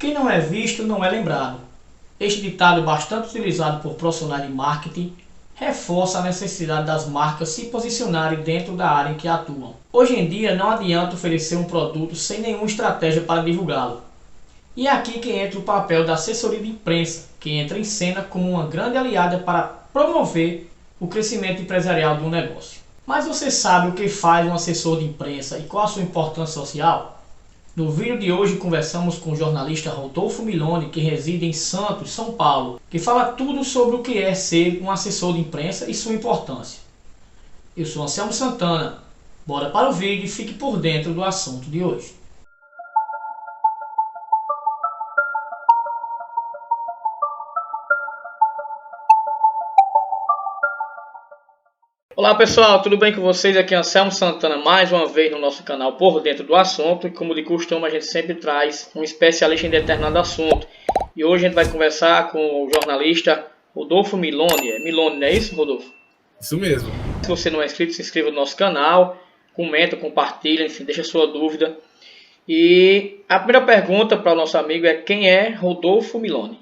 Quem não é visto não é lembrado. Este ditado, bastante utilizado por profissionais de marketing, reforça a necessidade das marcas se posicionarem dentro da área em que atuam. Hoje em dia não adianta oferecer um produto sem nenhuma estratégia para divulgá-lo. E é aqui que entra o papel da assessoria de imprensa, que entra em cena como uma grande aliada para promover o crescimento empresarial de um negócio. Mas você sabe o que faz um assessor de imprensa e qual a sua importância social? No vídeo de hoje conversamos com o jornalista Rodolfo Miloni, que reside em Santos, São Paulo, que fala tudo sobre o que é ser um assessor de imprensa e sua importância. Eu sou Anselmo Santana. Bora para o vídeo e fique por dentro do assunto de hoje. Olá pessoal, tudo bem com vocês? Aqui é Anselmo Santana mais uma vez no nosso canal Por Dentro do Assunto. E como de costume a gente sempre traz um especialista em determinado assunto. E hoje a gente vai conversar com o jornalista Rodolfo Miloni. É Miloni, não é isso, Rodolfo? Isso mesmo. Se você não é inscrito, se inscreva no nosso canal, comenta, compartilha, enfim, deixa sua dúvida. E a primeira pergunta para o nosso amigo é: quem é Rodolfo Miloni?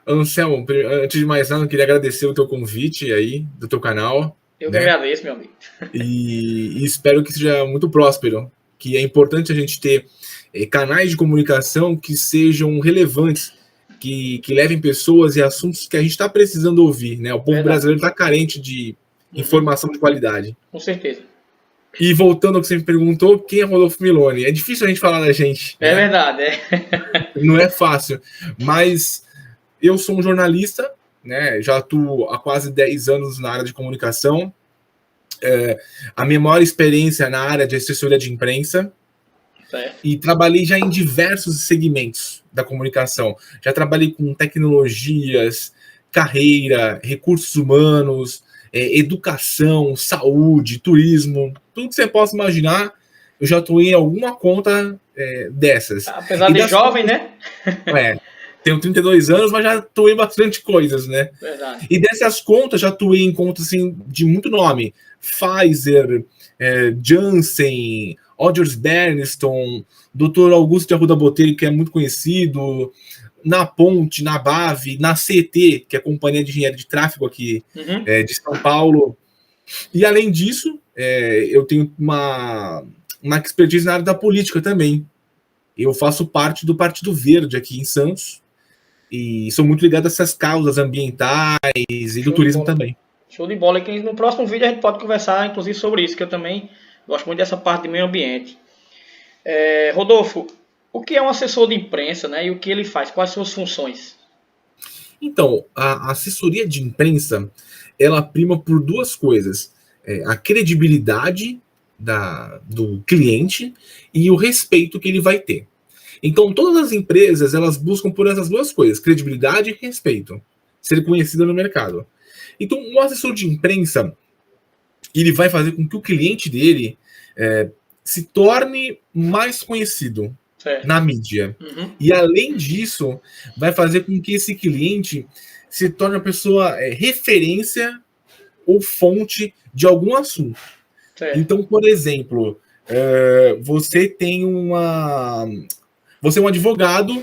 Anselmo, antes de mais nada, eu queria agradecer o teu convite aí, do teu canal. Eu que agradeço, meu amigo. E espero que seja muito próspero, que é importante a gente ter canais de comunicação que sejam relevantes, que levem pessoas e assuntos que a gente está precisando ouvir, né? O povo brasileiro está carente de informação de qualidade. Com certeza. E voltando ao que você me perguntou, quem é Rodolfo Miloni? É difícil a gente falar da gente. É, né? Verdade, Não é fácil, mas eu sou um jornalista, né? Já atuo há quase 10 anos na área de comunicação. A minha maior experiência na área de assessoria de imprensa. Certo. E trabalhei já em diversos segmentos da comunicação. Já trabalhei com tecnologias, carreira, recursos humanos, educação, saúde, turismo, tudo que você possa imaginar, eu já atuei em alguma conta dessas. Apesar de jovem, né? Tenho 32 anos, mas já atuei em bastante coisas, né? Verdade. E dessas contas, já atuei em contas assim, de muito nome. Pfizer, Janssen, Odgers Bernston, Dr. Augusto de Arruda Botelho, que é muito conhecido, na Ponte, na BAV, na CET, que é a Companhia de Engenharia de Tráfego aqui de São Paulo. E, além disso, eu tenho uma expertise na área da política também. Eu faço parte do Partido Verde aqui em Santos e sou muito ligado a essas causas ambientais e do turismo também. Show de bola. E no próximo vídeo a gente pode conversar, inclusive, sobre isso, que eu também gosto muito dessa parte de meio ambiente. Rodolfo, o que é um assessor de imprensa, né? E o que ele faz? Quais são as funções? Então, a assessoria de imprensa, ela prima por duas coisas. A credibilidade do cliente e o respeito que ele vai ter. Então, todas as empresas, elas buscam por essas duas coisas, credibilidade e respeito, ser conhecido no mercado. Então, o assessor de imprensa, ele vai fazer com que o cliente dele se torne mais conhecido na mídia. E, além disso, vai fazer com que esse cliente se torne uma pessoa referência ou fonte de algum assunto. Então, por exemplo, você é um advogado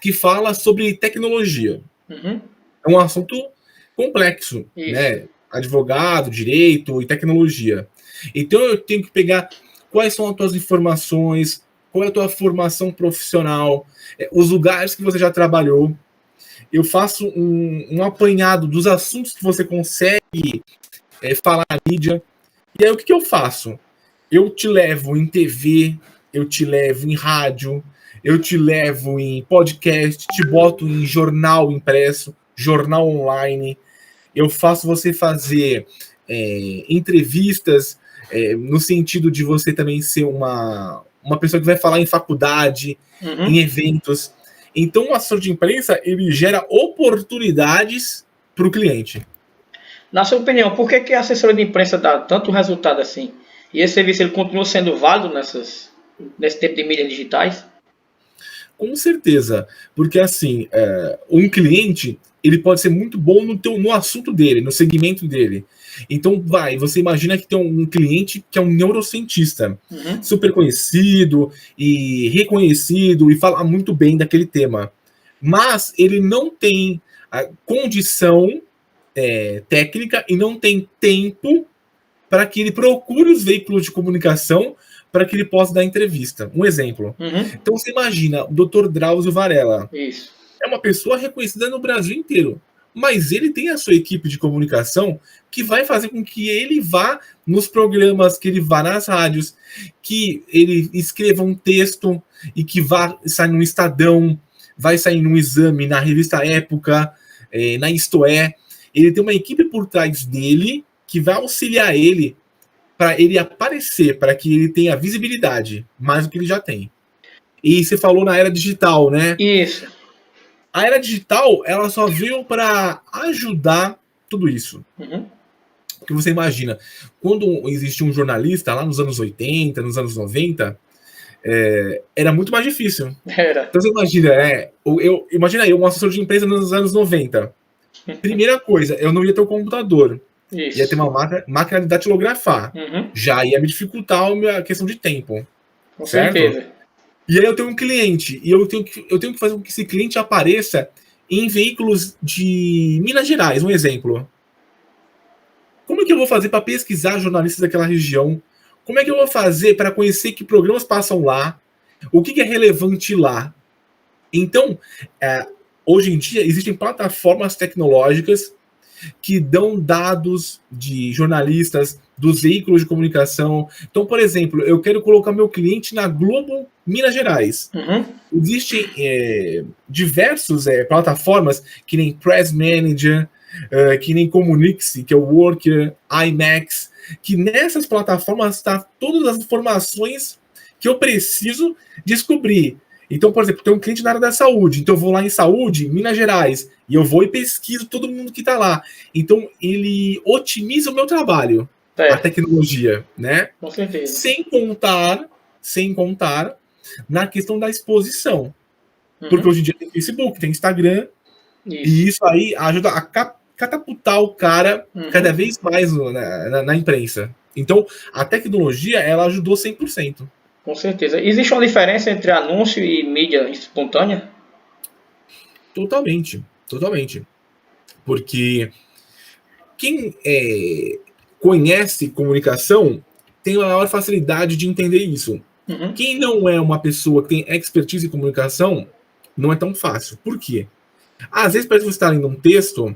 que fala sobre tecnologia. É um assunto complexo, né? Advogado, direito e tecnologia. Então, eu tenho que pegar quais são as tuas informações, qual é a tua formação profissional, os lugares que você já trabalhou. Eu faço um apanhado dos assuntos que você consegue falar na mídia. E aí, o que eu faço? Eu te levo em TV, eu te levo em rádio, eu te levo em podcast, te boto em jornal impresso, jornal online. Eu faço você fazer entrevistas no sentido de você também ser uma pessoa que vai falar em faculdade, em eventos. Então, o assessor de imprensa, ele gera oportunidades para o cliente. Na sua opinião, por que a assessoria de imprensa dá tanto resultado assim? E esse serviço ele continua sendo válido nesse tempo de mídias digitais? Com certeza, porque assim, um cliente, ele pode ser muito bom no assunto dele, no segmento dele, Então, você imagina que tem um cliente que é um neurocientista, Uhum. super conhecido e reconhecido e fala muito bem daquele tema. Mas ele não tem a condição técnica e não tem tempo para que ele procure os veículos de comunicação para que ele possa dar entrevista. Um exemplo. Uhum. Então, você imagina o Dr. Drauzio Varela. Isso. É uma pessoa reconhecida no Brasil inteiro. Mas ele tem a sua equipe de comunicação que vai fazer com que ele vá nos programas, que ele vá nas rádios, que ele escreva um texto e que vá sair no Estadão, vai sair num Exame, na revista Época, na Isto É. Ele tem uma equipe por trás dele que vai auxiliar ele para ele aparecer, para que ele tenha visibilidade, mais do que ele já tem. E você falou na era digital, né? Isso. A era digital, ela só veio para ajudar tudo isso. Uhum. Porque você imagina, quando existia um jornalista lá nos anos 80, nos anos 90, era muito mais difícil. Era. Então você imagina, imagina eu, um assessor de empresa nos anos 90. Primeira coisa, eu não ia ter um computador. Isso. Ia ter uma máquina de datilografar. Uhum. Já ia me dificultar a questão de tempo. Com certo? certeza. E aí eu tenho um cliente, e eu tenho que fazer com que esse cliente apareça em veículos de Minas Gerais, um exemplo. Como é que eu vou fazer para pesquisar jornalistas daquela região? Como é que eu vou fazer para conhecer que programas passam lá? O que é relevante lá? Então, hoje em dia, existem plataformas tecnológicas que dão dados de jornalistas, dos veículos de comunicação. Então, por exemplo, eu quero colocar meu cliente na Globo Minas Gerais. Uhum. Existem diversas plataformas, que nem Press Manager, que nem Comunique-se, que é o Worker, IMAX, que nessas plataformas está todas as informações que eu preciso descobrir. Então, por exemplo, tem um cliente na área da saúde, então eu vou lá em saúde, Minas Gerais, e eu vou e pesquiso todo mundo que está lá. Então, ele otimiza o meu trabalho, a tecnologia, né? Com certeza. Sem contar na questão da exposição. Porque hoje em dia tem Facebook, tem Instagram, e isso aí ajuda a catapultar o cara cada vez mais na imprensa. Então, a tecnologia, ela ajudou 100%. Com certeza. Existe uma diferença entre anúncio e mídia espontânea? Totalmente. Porque quem conhece comunicação tem a maior facilidade de entender isso. Uhum. Quem não é uma pessoa que tem expertise em comunicação, não é tão fácil. Por quê? Às vezes parece que você está lendo um texto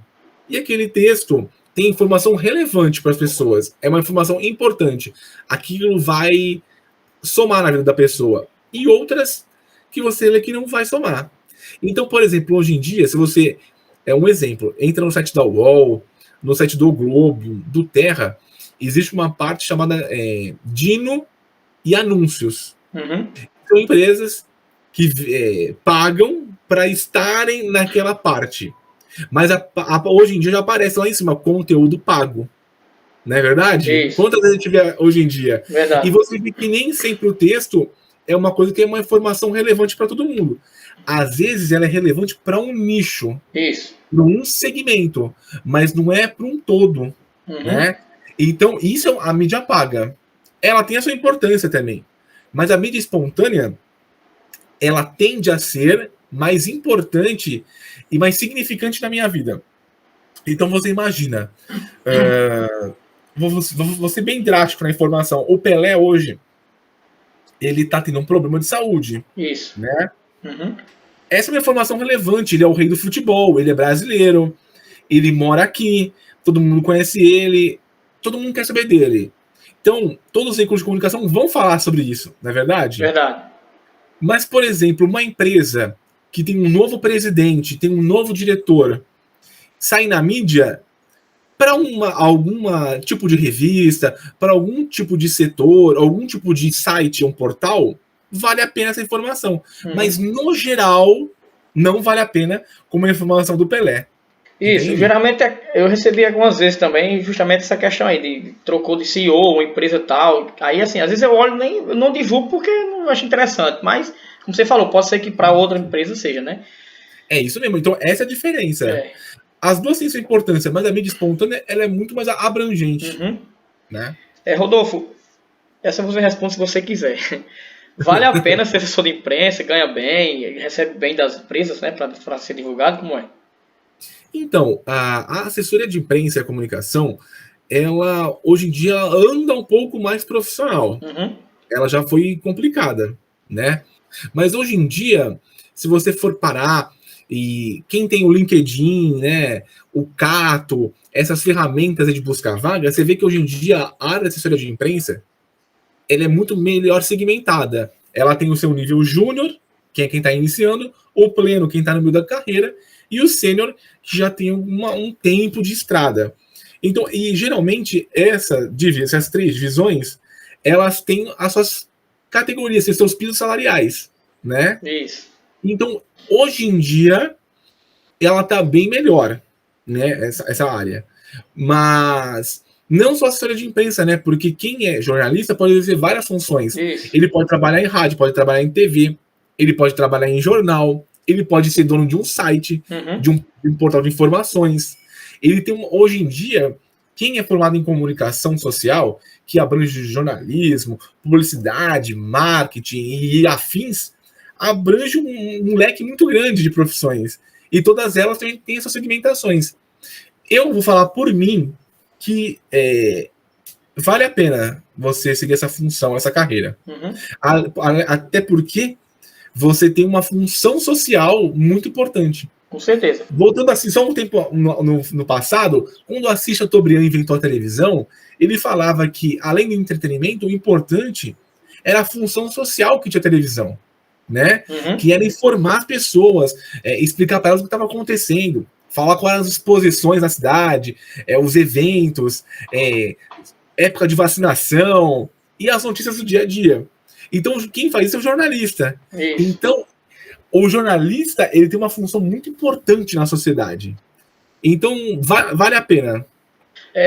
e aquele texto tem informação relevante para as pessoas. É uma informação importante. Aquilo vai somar na vida da pessoa. E outras que você lê que não vai somar. Então, por exemplo, hoje em dia, se você... um exemplo. Entra no site da UOL, no site do Globo, do Terra, existe uma parte chamada Dino e Anúncios. Uhum. São empresas que pagam para estarem naquela parte. Mas hoje em dia já aparece lá em cima, conteúdo pago. Não é verdade? Isso. Quantas vezes a gente vê hoje em dia? Verdade. E você vê que nem sempre o texto é uma coisa que é uma informação relevante para todo mundo. Às vezes ela é relevante para um nicho. Isso. Para um segmento. Mas não é para um todo. Uhum. Né? Então, isso a mídia paga. Ela tem a sua importância também. Mas a mídia espontânea, ela tende a ser mais importante e mais significante na minha vida. Então você imagina... Vou ser bem drástico na informação. O Pelé hoje, ele tá tendo um problema de saúde. Isso. Né? Uhum. Essa é uma informação relevante. Ele é o rei do futebol, ele é brasileiro, ele mora aqui, todo mundo conhece ele, todo mundo quer saber dele. Então, todos os veículos de comunicação vão falar sobre isso, não é verdade? Verdade. Mas, por exemplo, uma empresa que tem um novo presidente, tem um novo diretor, sai na mídia... para algum tipo de revista, para algum tipo de setor, algum tipo de site, um portal, vale a pena essa informação. Uhum. Mas, no geral, não vale a pena como a informação do Pelé. Isso, Entende? geralmente eu recebi algumas vezes também justamente essa questão aí, de trocou de CEO, uma empresa tal. Aí, assim, às vezes eu olho e eu não divulgo porque não acho interessante, mas, como você falou, pode ser que para outra empresa seja, né? É isso mesmo. Então, essa é a diferença. as duas têm sua importância, mas a mídia espontânea ela é muito mais abrangente, né? Rodolfo, essa você responde se você quiser. Vale a pena ser assessor de imprensa, ganha bem, recebe bem das empresas, né, para ser divulgado, como é? Então, a assessoria de imprensa e a comunicação, ela, hoje em dia, ela anda um pouco mais profissional. Ela já foi complicada, né? Mas hoje em dia, se você for parar, e quem tem o LinkedIn, né, o Cato, essas ferramentas de buscar vaga, você vê que hoje em dia a área de assessoria de imprensa ela é muito melhor segmentada. Ela tem o seu nível júnior, que é quem está iniciando, o pleno, quem está no meio da carreira, e o sênior, que já tem um tempo de estrada. Então, e geralmente essas três divisões, elas têm as suas categorias, os seus pisos salariais, né? Isso. Então, hoje em dia, ela está bem melhor, né? Essa área. Mas não só assessoria de imprensa, né? Porque quem é jornalista pode exercer várias funções. Isso. Ele pode trabalhar em rádio, pode trabalhar em TV, ele pode trabalhar em jornal, ele pode ser dono de um site, de um portal de informações. Ele tem hoje em dia, quem é formado em comunicação social, que abrange jornalismo, publicidade, marketing e afins, abrange um leque muito grande de profissões. E todas elas têm suas segmentações. Eu vou falar por mim que vale a pena você seguir essa função, essa carreira. Até porque você tem uma função social muito importante. Com certeza. Voltando assim, só um tempo no passado, quando o Assis Chateaubriand inventou a televisão, ele falava que, além do entretenimento, o importante era a função social que tinha a televisão, né? Que era informar as pessoas, explicar para elas o que estava acontecendo, falar quais eram as exposições na cidade, os eventos, época de vacinação e as notícias do dia a dia. Então, quem faz isso é o jornalista. Isso. Então, o jornalista ele tem uma função muito importante na sociedade. Então, vale a pena.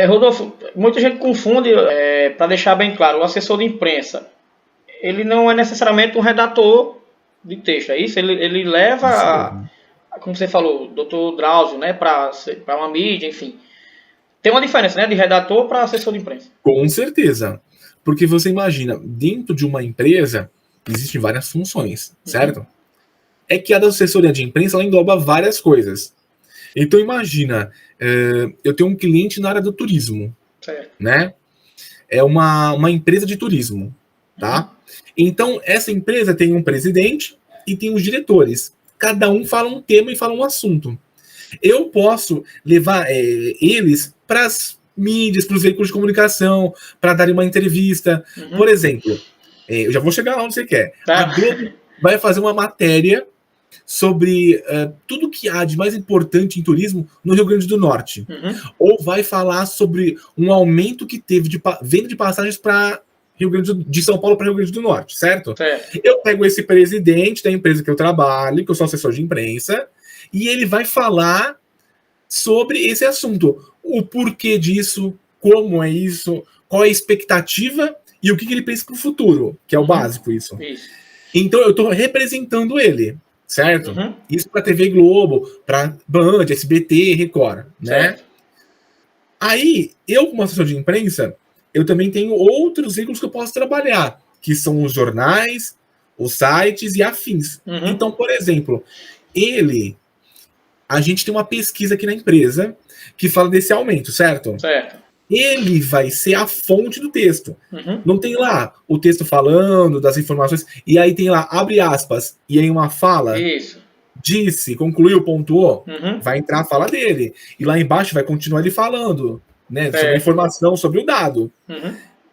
Rodolfo, muita gente confunde, para deixar bem claro, o assessor de imprensa, ele não é necessariamente um redator de texto, é isso? Ele leva, como você falou, doutor Drauzio, né, para uma mídia, enfim. Tem uma diferença, né, de redator para assessor de imprensa. Com certeza. Porque você imagina, dentro de uma empresa, existem várias funções, certo? É que a da assessoria de imprensa, ela engloba várias coisas. Então, imagina, eu tenho um cliente na área do turismo, certo, né? É uma empresa de turismo, tá? Então, essa empresa tem um presidente e tem os diretores. Cada um fala um tema e fala um assunto. Eu posso levar eles para as mídias, para os veículos de comunicação, para darem uma entrevista. Por exemplo, eu já vou chegar lá onde você quer. A Globo vai fazer uma matéria sobre tudo que há de mais importante em turismo no Rio Grande do Norte. Ou vai falar sobre um aumento que teve de venda de passagens para de São Paulo para Rio Grande do Norte, certo? Eu pego esse presidente da empresa que eu trabalho, que eu sou assessor de imprensa, e ele vai falar sobre esse assunto. O porquê disso, como é isso, qual é a expectativa e o que ele pensa para o futuro, que é o básico isso. Então eu estou representando ele, certo? Isso para TV Globo, para Band, SBT, Record, né? Aí, eu como assessor de imprensa, eu também tenho outros veículos que eu posso trabalhar, que são os jornais, os sites e afins. Então, por exemplo, a gente tem uma pesquisa aqui na empresa que fala desse aumento, certo? Ele vai ser a fonte do texto. Não tem lá o texto falando das informações, e aí tem lá, abre aspas, e aí uma fala, disse, concluiu, pontuou, vai entrar a fala dele. E lá embaixo vai continuar ele falando, né, sobre a informação, sobre o dado.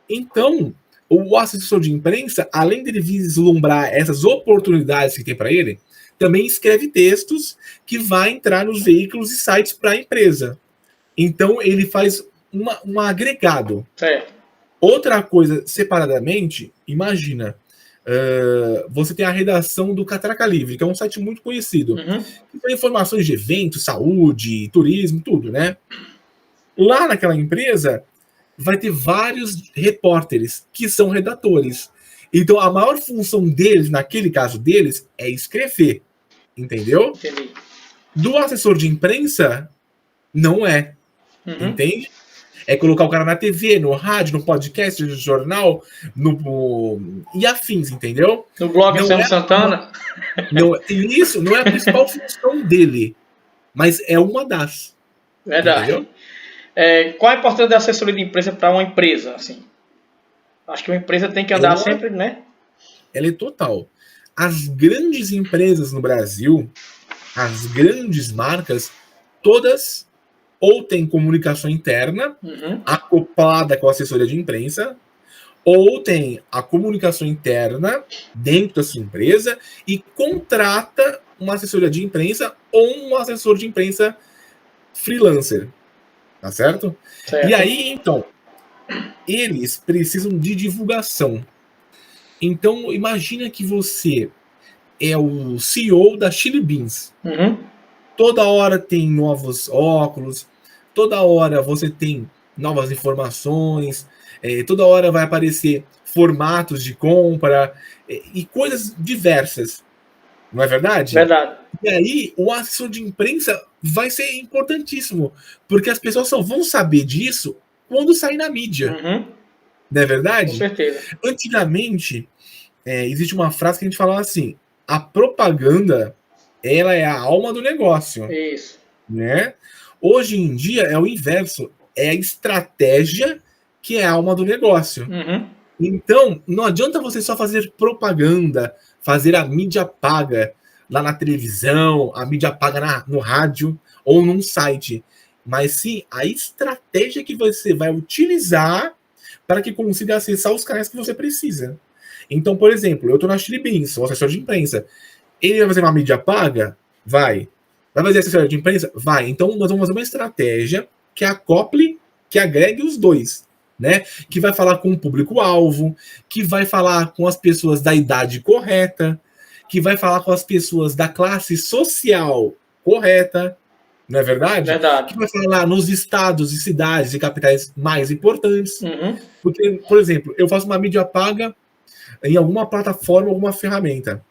Então, o assessor de imprensa, além dele vislumbrar essas oportunidades que tem para ele, também escreve textos que vai entrar nos veículos e sites para a empresa. Então, ele faz um agregado. Outra coisa, separadamente, imagina, você tem a redação do Catraca Livre, que é um site muito conhecido, que tem informações de eventos, saúde, turismo, tudo, né? Lá naquela empresa, vai ter vários repórteres que são redatores. Então, a maior função deles, naquele caso deles, é escrever. Entendeu? Entendi. Do assessor de imprensa, Não é. Uhum. Entende? É colocar o cara na TV, no rádio, no podcast, no jornal, e afins, entendeu? No blog Não Anselmo é uma, Santana. não, e isso não é a principal função dele, mas é uma das. Verdade. Entendeu? Qual a importância da assessoria de imprensa para uma empresa? Assim? Acho que uma empresa tem que andar Ela, sempre, né? ela é total. As grandes empresas no Brasil, as grandes marcas, todas ou têm comunicação interna Uhum. acoplada com a assessoria de imprensa, ou tem a comunicação interna dentro da sua empresa e contrata uma assessoria de imprensa ou um assessor de imprensa freelancer, tá certo? E Certo. aí, então, eles precisam de divulgação. Então, imagina que você é o CEO da Chili Beans. Uhum. Toda hora tem novos óculos, toda hora você tem novas informações, toda hora vai aparecer formatos de compra e coisas diversas, não é verdade? Verdade. E aí, o assessor de imprensa vai ser importantíssimo, porque as pessoas só vão saber disso quando sair na mídia, Uhum. não é Com verdade? certeza. Antigamente, existe uma frase que a gente falava assim: a propaganda ela é a alma do negócio, Isso. né? Hoje em dia é o inverso, é a estratégia que é a alma do negócio. Uhum. Então, não adianta você só fazer propaganda, fazer a mídia paga lá na televisão, a mídia paga no rádio ou num site, mas sim a estratégia que você vai utilizar para que consiga acessar os canais que você precisa. Então, por exemplo, eu estou na Chili Beans, sou assessor de imprensa. Ele vai fazer uma mídia paga? Vai. Vai fazer assessoria de imprensa? Vai. Então, nós vamos fazer uma estratégia que acople, que agregue os dois, né? Que vai falar com o público-alvo, que vai falar com as pessoas da idade correta, que vai falar com as pessoas da classe social correta, não é verdade? Verdade. Que vai falar nos estados e cidades e capitais mais importantes. Uhum. Porque, por exemplo, eu faço uma mídia paga em alguma plataforma, alguma ferramenta.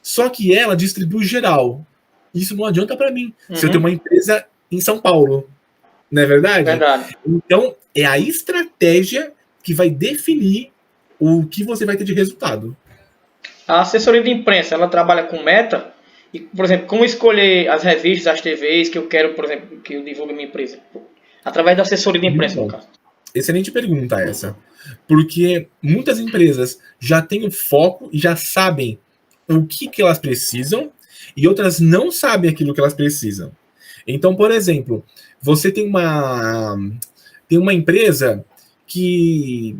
Só que ela distribui geral. Isso não adianta para mim. Se eu tenho Uhum. uma empresa em São Paulo, não é verdade? Verdade. Então, é a estratégia que vai definir o que você vai ter de resultado. A assessoria de imprensa, ela trabalha com meta. E, por exemplo, como escolher as revistas, as TVs que eu quero, por exemplo, que eu divulgue minha empresa? Através da assessoria de Muito imprensa, no bom. caso. Excelente pergunta essa. Porque muitas empresas já têm o foco e já sabem o que elas precisam e outras não sabem aquilo que elas precisam. Então, por exemplo, você tem uma empresa que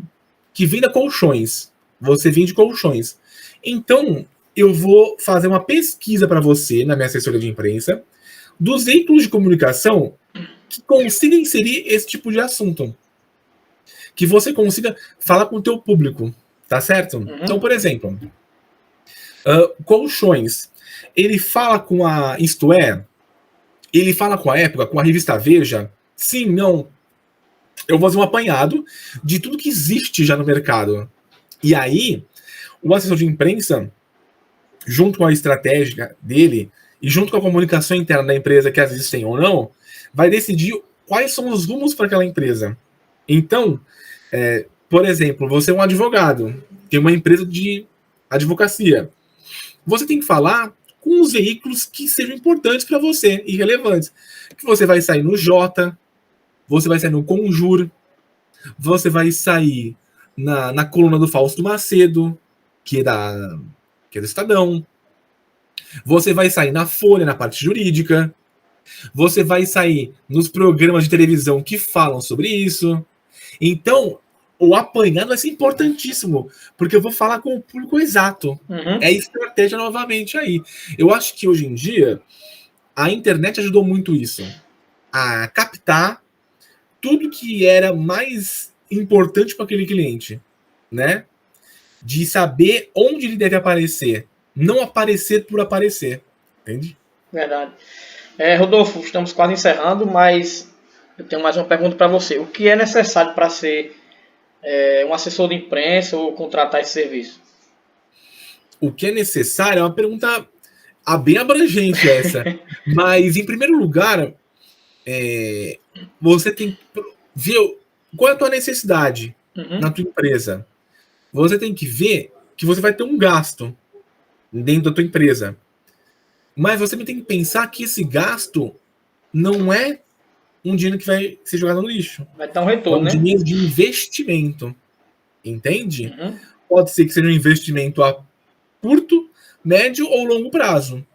venda colchões. Você vende colchões. Então, eu vou fazer uma pesquisa para você na minha assessoria de imprensa dos veículos de comunicação que consiga inserir esse tipo de assunto. Que você consiga falar com o teu público, tá certo? Então, Uhum. por exemplo, colchões. Ele fala com a Isto É, ele fala com a Época, com a revista Veja. Sim, não. Eu vou fazer um apanhado de tudo que existe já no mercado. E aí, o assessor de imprensa, junto com a estratégia dele e junto com a comunicação interna da empresa, que às vezes tem ou não, vai decidir quais são os rumos para aquela empresa. Então, por exemplo, você é um advogado, tem uma empresa de advocacia. Você tem que falar com os veículos que sejam importantes para você e relevantes. Que você vai sair no Jota, você vai sair no Conjur, você vai sair na coluna do Fausto Macedo, que é do Estadão. Você vai sair na Folha, na parte jurídica. Você vai sair nos programas de televisão que falam sobre isso. Então, o apanhado vai ser importantíssimo, porque eu vou falar com o público exato. Uhum. É estratégia novamente aí. Eu acho que hoje em dia a internet ajudou muito isso. A captar tudo que era mais importante para aquele cliente, né? De saber onde ele deve aparecer. Não aparecer por aparecer. Entende? Verdade. Rodolfo, estamos quase encerrando, mas eu tenho mais uma pergunta para você. O que é necessário para ser um assessor de imprensa ou contratar esse serviço? O que é necessário é uma pergunta bem abrangente essa. Mas, em primeiro lugar, você tem que ver qual é a tua necessidade na tua empresa. Você tem que ver que você vai ter um gasto dentro da tua empresa. Mas você tem que pensar que esse gasto não é um dinheiro que vai ser jogado no lixo. Vai dar um É retorno, um né? dinheiro de investimento. Entende? Pode ser que seja um investimento a curto, médio ou longo prazo.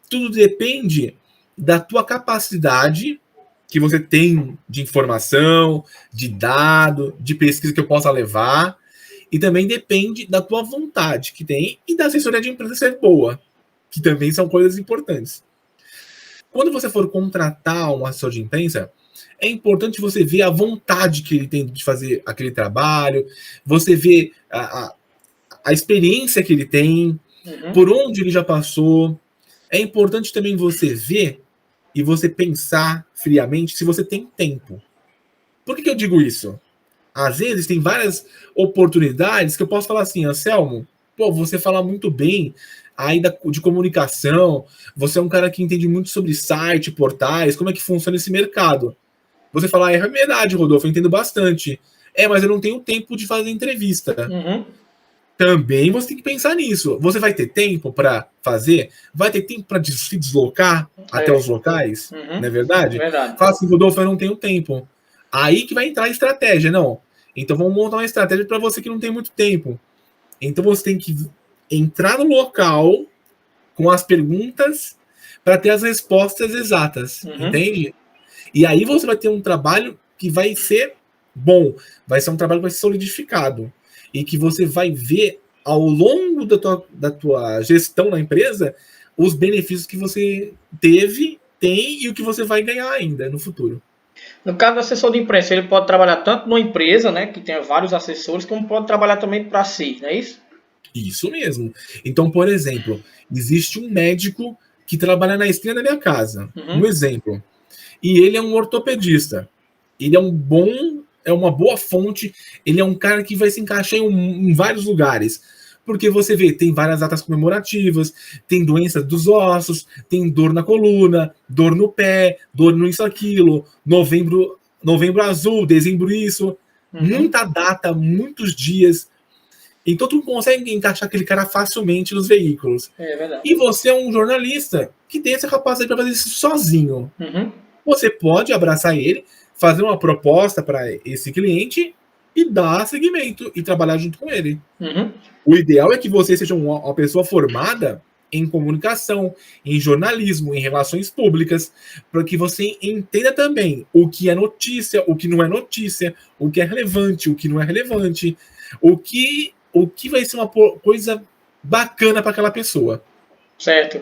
Tudo depende da tua capacidade que você tem de informação, de dado, de pesquisa que eu possa levar, e também depende da tua vontade que tem e da assessoria de empresa ser boa, que também são coisas importantes. Quando você for contratar um assessor de imprensa, é importante você ver a vontade que ele tem de fazer aquele trabalho, você ver a experiência que ele tem, por onde ele já passou. É importante também você ver e você pensar friamente se você tem tempo. Por que eu digo isso? Às vezes tem várias oportunidades que eu posso falar assim, Anselmo, pô, você fala muito bem aí de comunicação, você é um cara que entende muito sobre site, portais, como é que funciona esse mercado. Você fala, é verdade, Rodolfo, eu entendo bastante. Mas eu não tenho tempo de fazer entrevista. Também você tem que pensar nisso. Você vai ter tempo para fazer? Vai ter tempo para se deslocar até os locais? Não é verdade? Verdade. Fala assim, Rodolfo, eu não tenho tempo. Aí que vai entrar a estratégia, não. Então vamos montar uma estratégia para você que não tem muito tempo. Então você tem que entrar no local com as perguntas para ter as respostas exatas, entende? E aí você vai ter um trabalho que vai ser bom, vai ser um trabalho que vai ser solidificado e que você vai ver ao longo da tua gestão na empresa os benefícios que você teve, tem e o que você vai ganhar ainda no futuro. No caso do assessor de imprensa, ele pode trabalhar tanto numa empresa, né, que tenha vários assessores, como pode trabalhar também para si, não é isso? Isso mesmo. Então, por exemplo, existe um médico que trabalha na esquina da minha casa. Um exemplo. E ele é um ortopedista. Ele é uma boa fonte, ele é um cara que vai se encaixar em vários lugares. Porque você vê, tem várias datas comemorativas, tem doença dos ossos, tem dor na coluna, dor no pé, dor no isso, aquilo, novembro azul, dezembro isso. Muita data, muitos dias. Então tu consegue encaixar aquele cara facilmente nos veículos. É verdade. E você é um jornalista que tem essa capacidade para fazer isso sozinho. Você pode abraçar ele, fazer uma proposta para esse cliente e dar seguimento e trabalhar junto com ele. O ideal é que você seja uma pessoa formada em comunicação, em jornalismo, em relações públicas, para que você entenda também o que é notícia, o que não é notícia, o que é relevante, o que não é relevante, o que vai ser uma coisa bacana para aquela pessoa. Certo.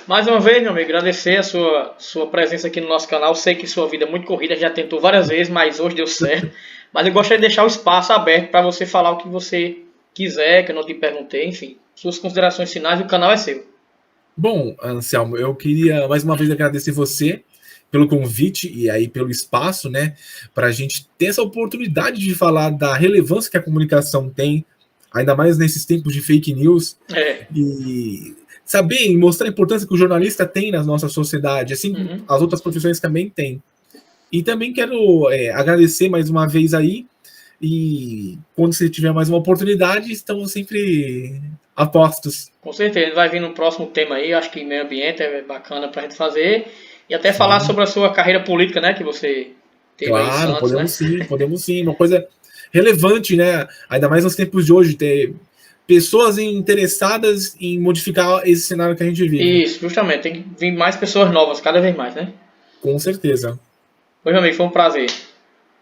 Mais uma vez, meu amigo, agradecer a sua presença aqui no nosso canal. Sei que sua vida é muito corrida, já tentou várias vezes, mas hoje deu certo. Mas eu gostaria de deixar o espaço aberto para você falar o que você quiser, que eu não te perguntei, enfim. Suas considerações finais, o canal é seu. Bom, Anselmo, eu queria mais uma vez agradecer você pelo convite e aí pelo espaço, né, para a gente ter essa oportunidade de falar da relevância que a comunicação tem, ainda mais nesses tempos de fake news, e saber e mostrar a importância que o jornalista tem na nossa sociedade, assim como as outras profissões também têm. E também quero agradecer mais uma vez aí, e quando você tiver mais uma oportunidade, estamos sempre apostos. Com certeza, vai vir no próximo tema aí, acho que meio ambiente é bacana pra gente fazer, e até falar sobre a sua carreira política, né, que você teve aí em Santos, podemos sim, uma coisa relevante, né, ainda mais nos tempos de hoje, ter pessoas interessadas em modificar esse cenário que a gente vive. Isso, justamente, tem que vir mais pessoas novas, cada vez mais, né? Com certeza. Pois, meu amigo, foi um prazer.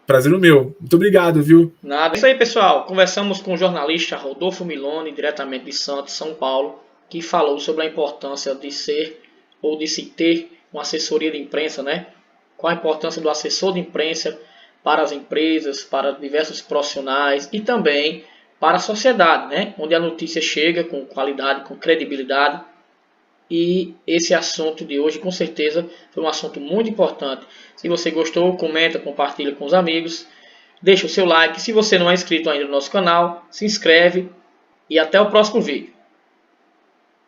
Prazer o meu. Muito obrigado, viu? Nada. É isso aí, pessoal. Conversamos com o jornalista Rodolfo Miloni, diretamente de Santos, São Paulo, que falou sobre a importância de ser ou de se ter uma assessoria de imprensa, né? Qual a importância do assessor de imprensa para as empresas, para diversos profissionais e também para a sociedade, né? Onde a notícia chega com qualidade, com credibilidade. E esse assunto de hoje, com certeza, foi um assunto muito importante. Se você gostou, comenta, compartilha com os amigos. Deixa o seu like. Se você não é inscrito ainda no nosso canal, se inscreve. E até o próximo vídeo.